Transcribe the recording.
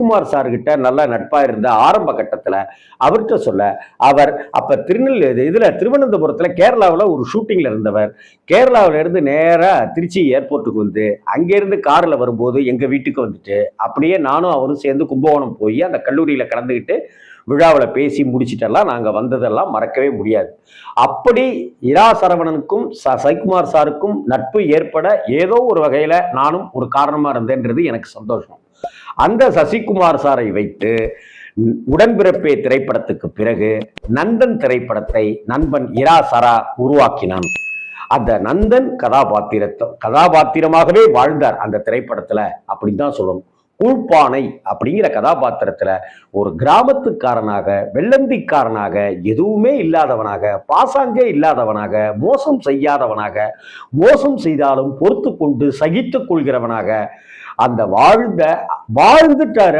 Kumar sir கிட்ட நல்லா நட்பா இருந்த ஆரம்ப கட்டத்துல அவர்கிட்ட சொல்ல, அவர் அப்ப திருவனந்தபுரத்துல கேரளாவில் ஒரு ஷூட்டிங்ல இருந்தவர். கேரளாவில இருந்து நேரா திருச்சி ஏர்போர்ட்டுக்கு வந்து அங்கிருந்து கார்ல வரும்போது எங்க வீட்டுக்கு வந்துட்டு அப்படியே நானும் அவரும் சேர்ந்து கும்பகோணம் போய் அந்த கல்லூரியில கலந்துக்கிட்டு விழாவில் பேசி முடிச்சிட்டெல்லாம் நாங்க வந்ததெல்லாம் மறக்கவே முடியாது. அப்படி இரா சரவணனுக்கும் சசிகுமார் சாருக்கும் நட்பு ஏற்பட ஏதோ ஒரு வகையில நானும் ஒரு காரணமா இருந்தேன்றது எனக்கு சந்தோஷம். அந்த சசிகுமார் சாரை வைத்து உடன்பிறப்பே திரைப்படத்துக்கு பிறகு நந்தன் திரைப்படத்தை நண்பன் இரா சரா உருவாக்கினான். அந்த நந்தன் கதாபாத்திரமாகவே வாழ்ந்தார் அந்த திரைப்படத்துல அப்படின்னு தான் சொல்லணும். கூழ்பானை அப்படிங்கிற கதாபாத்திரத்துல ஒரு கிராமத்துக்காரனாக, வெள்ளந்திக்காரனாக, எதுவுமே இல்லாதவனாக, பாசாங்கே இல்லாதவனாக, மோசம் செய்யாதவனாக, மோசம் செய்தாலும் பொறுத்து கொண்டு சகித்துக் கொள்கிறவனாக அந்த வாழ்ந்துட்டாரு.